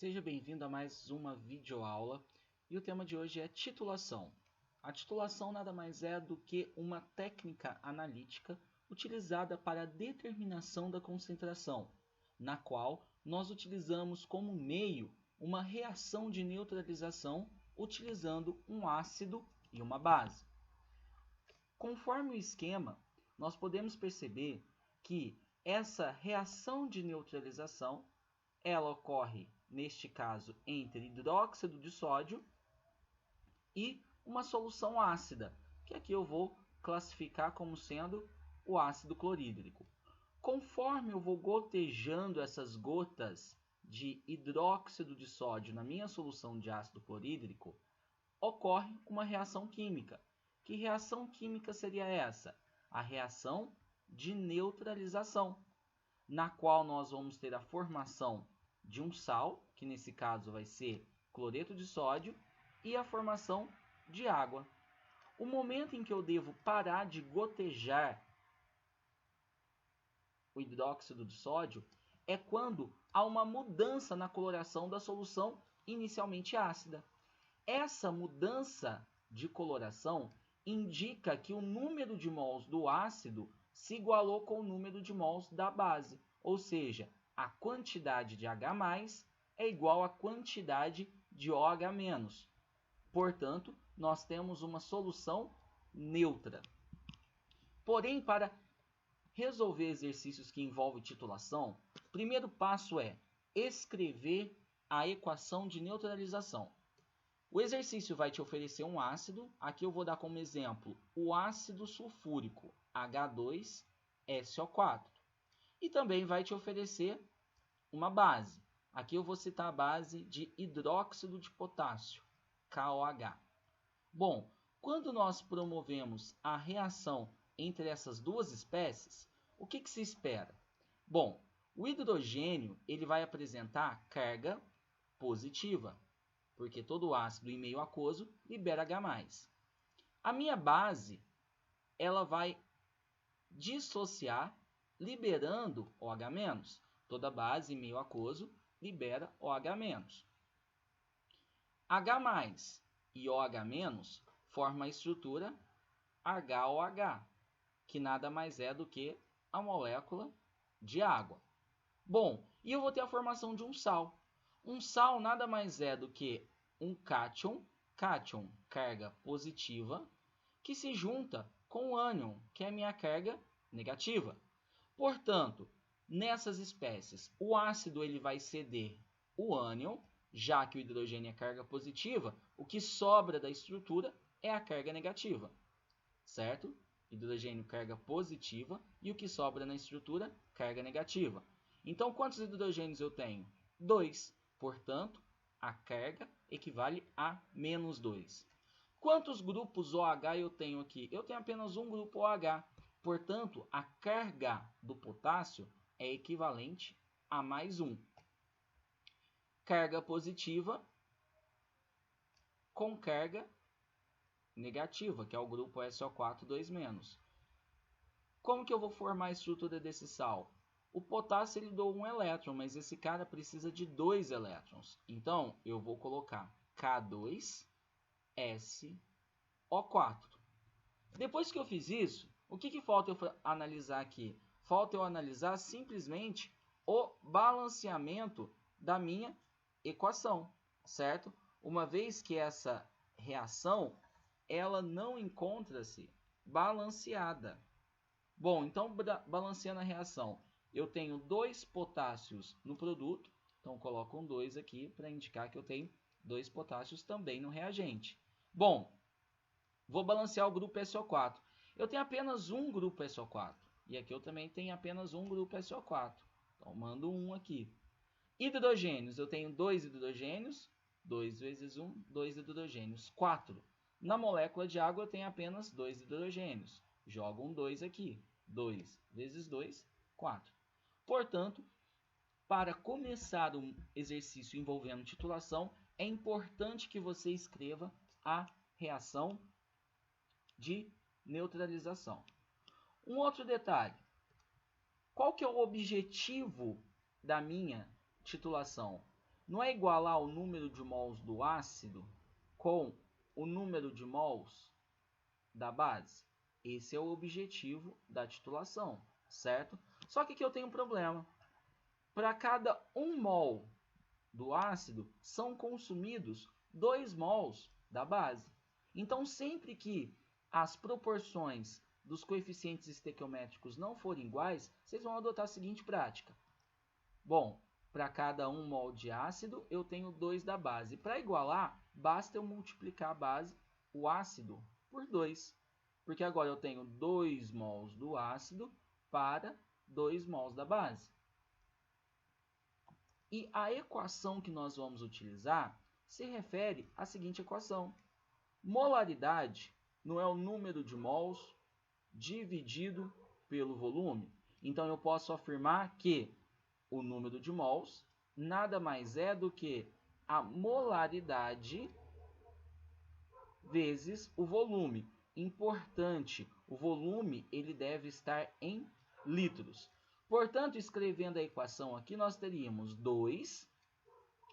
Seja bem-vindo a mais uma videoaula e o tema de hoje é titulação. A titulação nada mais é do que uma técnica analítica utilizada para a determinação da concentração, na qual nós utilizamos como meio uma reação de neutralização utilizando um ácido e uma base. Conforme o esquema, nós podemos perceber que essa reação de neutralização ela ocorre, neste caso, entre hidróxido de sódio e uma solução ácida, que aqui eu vou classificar como sendo o ácido clorídrico. Conforme eu vou gotejando essas gotas de hidróxido de sódio na minha solução de ácido clorídrico, ocorre uma reação química. Que reação química seria essa? A reação de neutralização, na qual nós vamos ter a formação de um sal, que nesse caso vai ser cloreto de sódio, e a formação de água. O momento em que eu devo parar de gotejar o hidróxido de sódio é quando há uma mudança na coloração da solução inicialmente ácida. Essa mudança de coloração indica que o número de mols do ácido se igualou com o número de mols da base, ou seja, a quantidade de H+ é igual à quantidade de OH-. Portanto, nós temos uma solução neutra. Porém, para resolver exercícios que envolvem titulação, o primeiro passo é escrever a equação de neutralização. O exercício vai te oferecer um ácido, aqui eu vou dar como exemplo o ácido sulfúrico, H2SO4. E também vai te oferecer uma base. Aqui eu vou citar a base de hidróxido de potássio, KOH. Bom, quando nós promovemos a reação entre essas duas espécies, o que se espera? Bom, o hidrogênio ele vai apresentar carga positiva, porque todo ácido em meio aquoso libera H+. A minha base ela vai dissociar liberando OH-. Toda base em meio aquoso libera OH-. H+ e OH- formam a estrutura HOH, que nada mais é do que a molécula de água. Bom, e eu vou ter a formação de um sal. Um sal nada mais é do que um cátion, carga positiva, que se junta com o ânion, que é a minha carga negativa. Portanto, nessas espécies, o ácido ele vai ceder o ânion, já que o hidrogênio é carga positiva, o que sobra da estrutura é a carga negativa, certo? Hidrogênio carga positiva e o que sobra na estrutura, carga negativa. Então, quantos hidrogênios eu tenho? 2. Portanto, a carga equivale a -2. Quantos grupos OH eu tenho aqui? Eu tenho apenas um grupo OH. Portanto, a carga do potássio é equivalente a +1. Carga positiva com carga negativa, que é o grupo SO4 2-. Como que eu vou formar a estrutura desse sal? O potássio ele doa um elétron, mas esse cara precisa de 2 elétrons. Então, eu vou colocar K2SO4. Depois que eu fiz isso, o que falta eu analisar aqui? Falta eu analisar simplesmente o balanceamento da minha equação, certo? Uma vez que essa reação ela não encontra-se balanceada. Bom, então, balanceando a reação, eu tenho 2 potássios no produto, então coloco um 2 aqui para indicar que eu tenho 2 potássios também no reagente. Bom, vou balancear o grupo SO4. Eu tenho apenas um grupo SO4, e aqui eu também tenho apenas um grupo SO4. Então, mando um aqui. Hidrogênios, eu tenho 2 hidrogênios, 2 vezes 1, 2 hidrogênios, 4. Na molécula de água eu tenho apenas 2 hidrogênios. Jogo um 2 aqui. 2 vezes 2, 4. Portanto, para começar um exercício envolvendo titulação, é importante que você escreva a reação de neutralização. Um outro detalhe. Qual que é o objetivo da minha titulação? não é igualar o número de mols do ácido com o número de mols da base? Esse é o objetivo da titulação, certo? Só que aqui eu tenho um problema. Para cada 1 mol do ácido, são consumidos 2 mols da base. Então, sempre que as proporções dos coeficientes estequiométricos não forem iguais, vocês vão adotar a seguinte prática. Bom, para cada 1 mol de ácido, eu tenho 2 da base. Para igualar, basta eu multiplicar a base, o ácido, por 2. Porque agora eu tenho 2 mols do ácido para 2 mols da base. E a equação que nós vamos utilizar se refere à seguinte equação. Molaridade não é o número de mols dividido pelo volume. Então, eu posso afirmar que o número de mols nada mais é do que a molaridade vezes o volume. Importante, o volume ele deve estar em litros. Portanto, escrevendo a equação aqui, nós teríamos 2,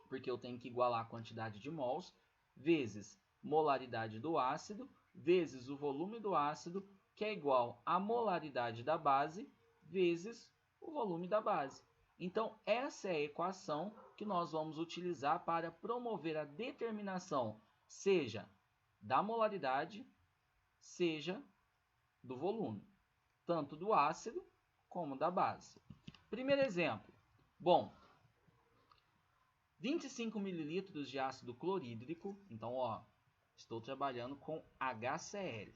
porque eu tenho que igualar a quantidade de mols, vezes molaridade do ácido, vezes o volume do ácido, que é igual à molaridade da base, vezes o volume da base. Então, essa é a equação que nós vamos utilizar para promover a determinação, seja da molaridade, seja do volume, tanto do ácido como da base. Primeiro exemplo. Bom, 25 ml de ácido clorídrico. Então, estou trabalhando com HCl.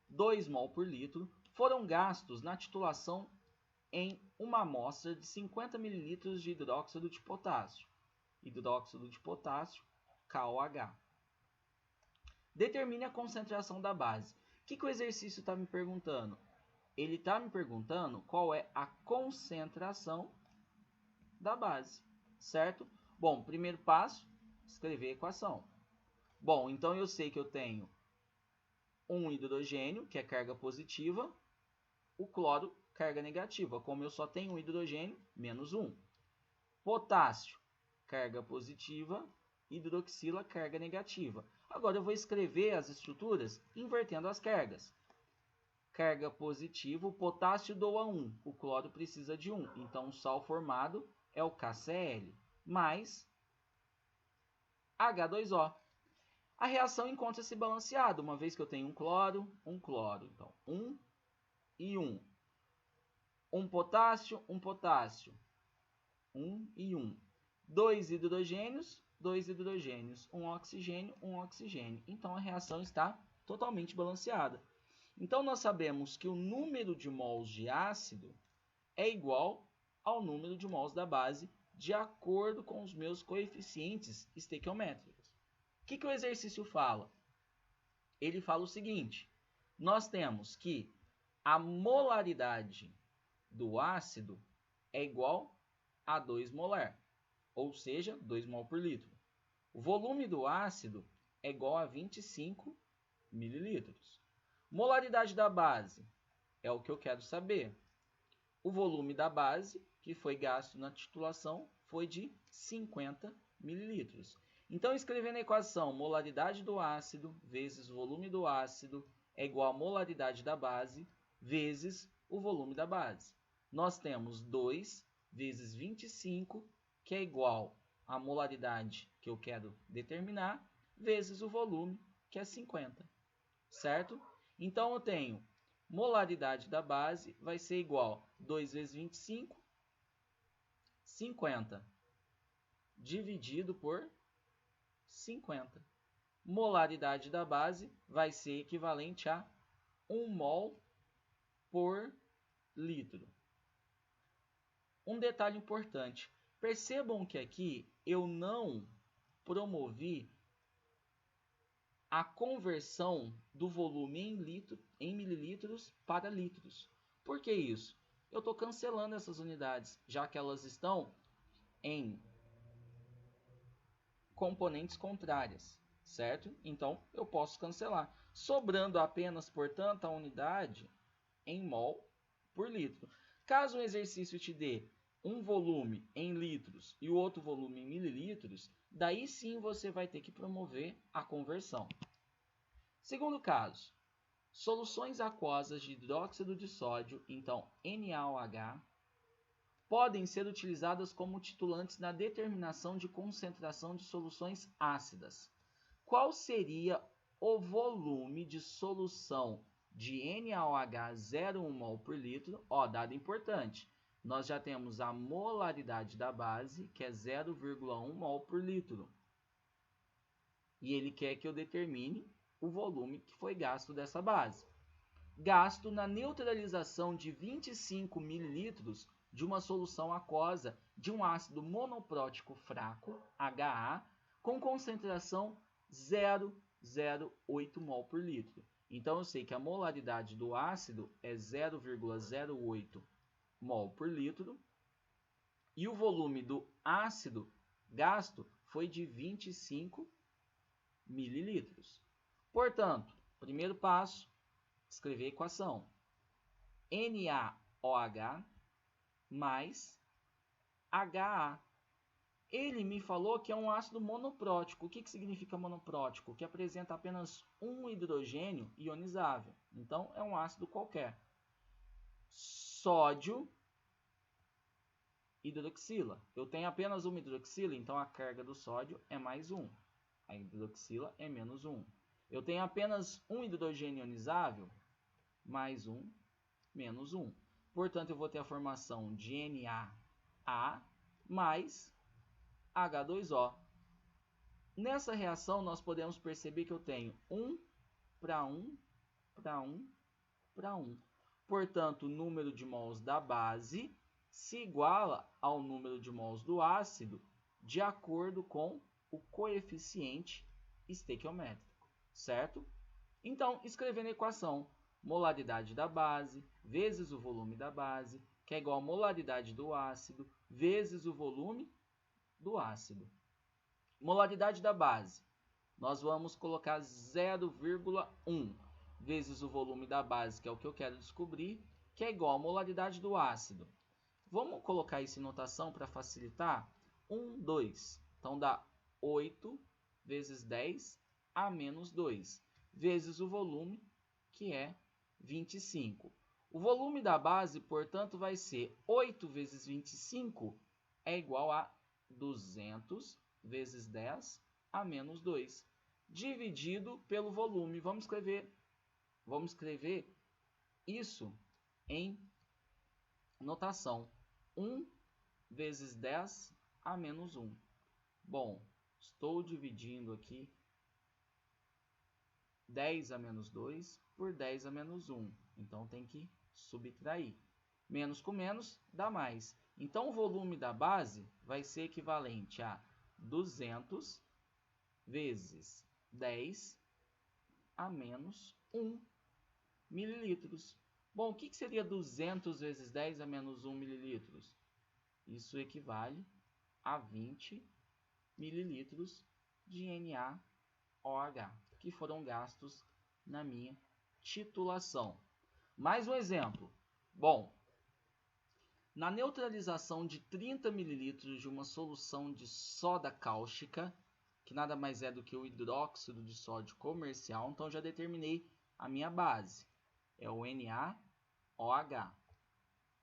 2 mol por litro foram gastos na titulação em uma amostra de 50 ml de hidróxido de potássio. Hidróxido de potássio, KOH. Determine a concentração da base. O que o exercício está me perguntando? Ele está me perguntando qual é a concentração da base, certo? Bom, primeiro passo, escrever a equação. Bom, então eu sei que eu tenho um hidrogênio, que é carga positiva, o cloro, carga negativa. Como eu só tenho um hidrogênio, menos 1. Potássio, carga positiva, hidroxila, carga negativa. Agora eu vou escrever as estruturas invertendo as cargas. Carga positiva, o potássio doa 1, o cloro precisa de 1. Então, o sal formado é o KCl, mais H2O. A reação encontra-se balanceada, uma vez que eu tenho um cloro. Então, 1 e 1. Um potássio, 1 e 1. 2 hidrogênios, 2 hidrogênios. Um oxigênio, 1 oxigênio. Então, a reação está totalmente balanceada. Então, nós sabemos que o número de mols de ácido é igual ao número de mols da base, de acordo com os meus coeficientes estequiométricos. O que o exercício fala? Ele fala o seguinte: nós temos que a molaridade do ácido é igual a 2 molar, ou seja, 2 mol por litro. O volume do ácido é igual a 25 mililitros. Molaridade da base é o que eu quero saber. O volume da base, que foi gasto na titulação, foi de 50 mililitros. Então, escrevendo a equação, molaridade do ácido vezes volume do ácido é igual a molaridade da base vezes o volume da base. Nós temos 2 vezes 25, que é igual à molaridade que eu quero determinar, vezes o volume, que é 50. Certo? Então, eu tenho molaridade da base vai ser igual a 2 vezes 25, 50, dividido por 50. Molaridade da base vai ser equivalente a 1 mol por litro. Um detalhe importante, percebam que aqui eu não promovi a conversão do volume em mililitros para litros. Por que isso? Eu estou cancelando essas unidades, já que elas estão em componentes contrárias, certo? Então, eu posso cancelar, sobrando apenas, portanto, a unidade em mol por litro. Caso o exercício te dê um volume em litros e o outro volume em mililitros, daí sim você vai ter que promover a conversão. Segundo caso, soluções aquosas de hidróxido de sódio, então NaOH, podem ser utilizadas como titulantes na determinação de concentração de soluções ácidas. Qual seria o volume de solução de NaOH 0,1 mol por litro? Dado importante. Nós já temos a molaridade da base, que é 0,1 mol por litro. E ele quer que eu determine o volume que foi gasto dessa base. Gasto na neutralização de 25 ml de uma solução aquosa de um ácido monoprótico fraco, HA, com concentração 0,08 mol por litro. Então, eu sei que a molaridade do ácido é 0,08 mol por litro e o volume do ácido gasto foi de 25 mililitros. Portanto, primeiro passo, escrever a equação. NaOH mais HA. Ele me falou que é um ácido monoprótico. O que significa monoprótico? Que apresenta apenas um hidrogênio ionizável. Então, é um ácido qualquer. Sódio hidroxila. Eu tenho apenas uma hidroxila, então a carga do sódio é mais 1. A hidroxila é menos 1. Eu tenho apenas um hidrogênio ionizável, mais 1, menos 1. Portanto, eu vou ter a formação de NaA mais H2O. Nessa reação, nós podemos perceber que eu tenho 1 para 1 para 1 para 1. Portanto, o número de mols da base se iguala ao número de mols do ácido de acordo com o coeficiente estequiométrico, certo? Então, escrevendo a equação, molaridade da base vezes o volume da base, que é igual a molaridade do ácido vezes o volume do ácido. Molaridade da base, nós vamos colocar 0,1 vezes o volume da base, que é o que eu quero descobrir, que é igual a molaridade do ácido. Vamos colocar isso em notação para facilitar? 1, 2. Então, dá 8 vezes 10 a menos 2, vezes o volume, que é 25. O volume da base, portanto, vai ser 8 vezes 25 é igual a 200 vezes 10 a menos 2, dividido pelo volume. Vamos escrever isso em notação. 1 vezes 10 a menos 1. Bom, estou dividindo aqui 10 a menos 2 por 10 a menos 1. Então, tem que subtrair. Menos com menos dá mais. Então, o volume da base vai ser equivalente a 200 vezes 10 a menos 1 mililitros. Bom, o que seria 200 vezes 10 a menos 1 mililitros? Isso equivale a 20 mililitros de NaOH, que foram gastos na minha titulação. Mais um exemplo. Bom, na neutralização de 30 ml de uma solução de soda cáustica, que nada mais é do que o hidróxido de sódio comercial, então já determinei a minha base, é o NaOH.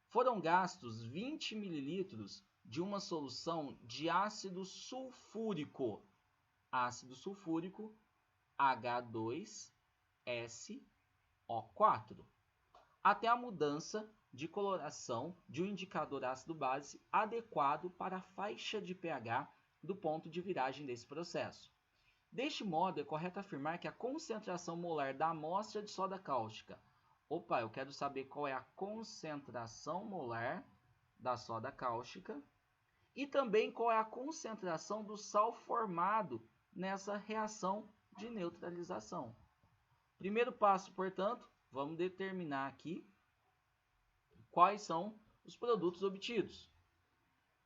Foram gastos 20 ml de uma solução de ácido sulfúrico. Ácido sulfúrico H2SO4. Até a mudança de coloração de um indicador ácido-base adequado para a faixa de pH do ponto de viragem desse processo. Deste modo, é correto afirmar que a concentração molar da amostra de soda cáustica... Opa, eu quero saber qual é a concentração molar da soda cáustica e também qual é a concentração do sal formado nessa reação de neutralização. Primeiro passo, portanto, vamos determinar aqui quais são os produtos obtidos.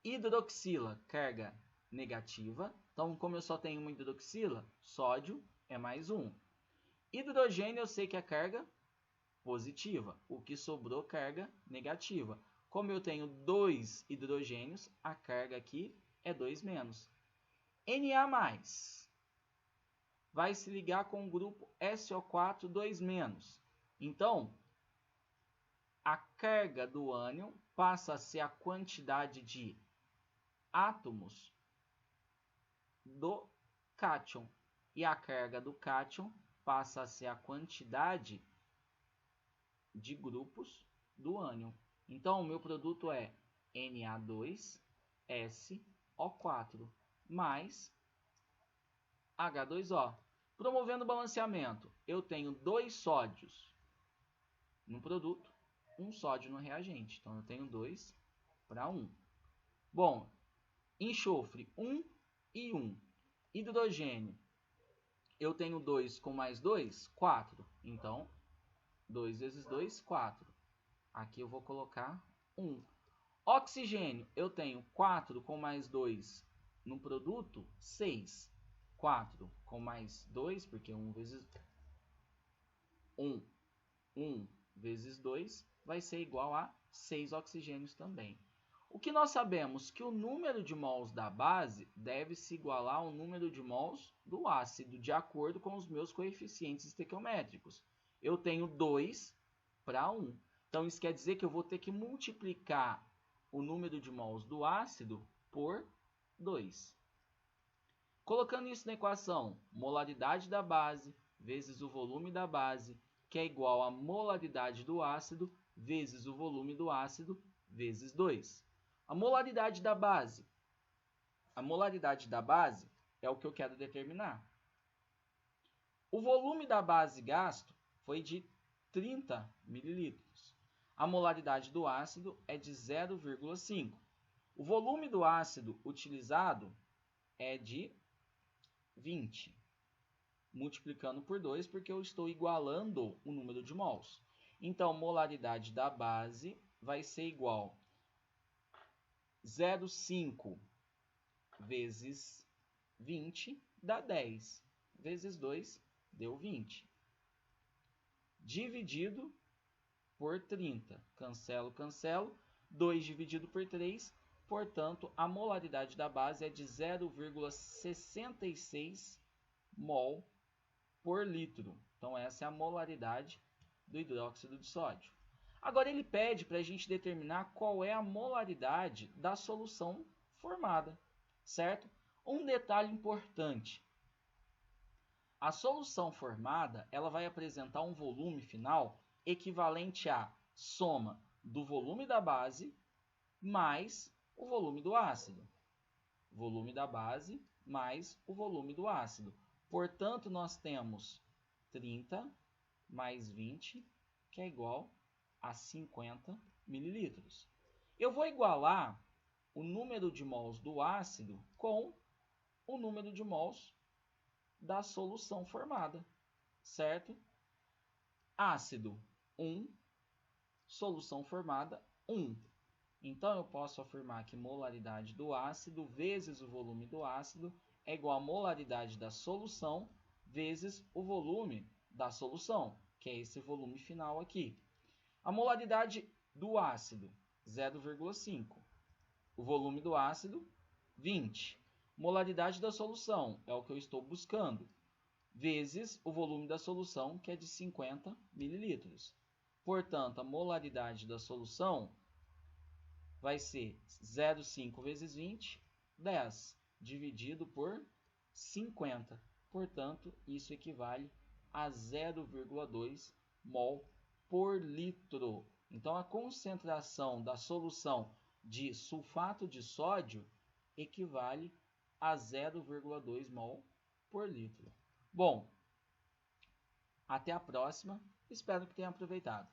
Hidroxila, carga negativa. Então, como eu só tenho uma hidroxila, sódio é mais 1. Hidrogênio, eu sei que é carga positiva. O que sobrou, carga negativa. Como eu tenho 2 hidrogênios, a carga aqui é 2-. Na+, vai se ligar com o grupo SO4 2-. Então, a carga do ânion passa a ser a quantidade de átomos do cátion. E a carga do cátion passa a ser a quantidade de grupos do ânion. Então, o meu produto é Na2SO4 mais H2O. Promovendo o balanceamento, eu tenho 2 sódios no produto, 1 sódio no reagente. Então, eu tenho 2 para 1. Bom, enxofre 1 e 1. Hidrogênio, eu tenho 2 com mais 2, 4. Então, 2 vezes 2, 4. Aqui eu vou colocar 1. Oxigênio, eu tenho 4 com mais 2 no produto, 6. 4 com mais 2, porque 1 vezes 2 vai ser igual a 6 oxigênios também. O que nós sabemos? Que o número de mols da base deve se igualar ao número de mols do ácido, de acordo com os meus coeficientes estequiométricos. Eu tenho 2 para 1. Então, isso quer dizer que eu vou ter que multiplicar o número de mols do ácido por 2. Colocando isso na equação, molaridade da base vezes o volume da base, que é igual a molaridade do ácido vezes o volume do ácido, vezes 2. A molaridade da base. A molaridade da base é o que eu quero determinar. O volume da base gasto foi de 30 ml. A molaridade do ácido é de 0,5. O volume do ácido utilizado é de 20. Multiplicando por 2, porque eu estou igualando o número de mols. Então, molaridade da base vai ser igual a 0,5 vezes 20 dá 10. Vezes 2 deu 20. Dividido por 30. Cancelo, cancelo. 2 dividido por 3. Portanto, a molaridade da base é de 0,66 mol por litro. Então, essa é a molaridade do hidróxido de sódio. Agora, ele pede para a gente determinar qual é a molaridade da solução formada, certo? Um detalhe importante. A solução formada, ela vai apresentar um volume final equivalente à soma do volume da base mais o volume do ácido. Volume da base mais o volume do ácido. Portanto, nós temos 30 mais 20, que é igual a 50 ml. Eu vou igualar o número de mols do ácido com o número de mols da solução formada, certo? Ácido, 1. Solução formada, 1. Então, eu posso afirmar que molaridade do ácido vezes o volume do ácido é igual a molaridade da solução vezes o volume da solução, que é esse volume final aqui. A molaridade do ácido, 0,5. O volume do ácido, 20. Molaridade da solução, é o que eu estou buscando, vezes o volume da solução, que é de 50 ml. Portanto, a molaridade da solução vai ser 0,5 vezes 20, 10, dividido por 50. Portanto, isso equivale a 0,2 mol por litro. Então, a concentração da solução de sulfato de sódio equivale a 0,2 mol por litro. Bom, até a próxima. Espero que tenham aproveitado.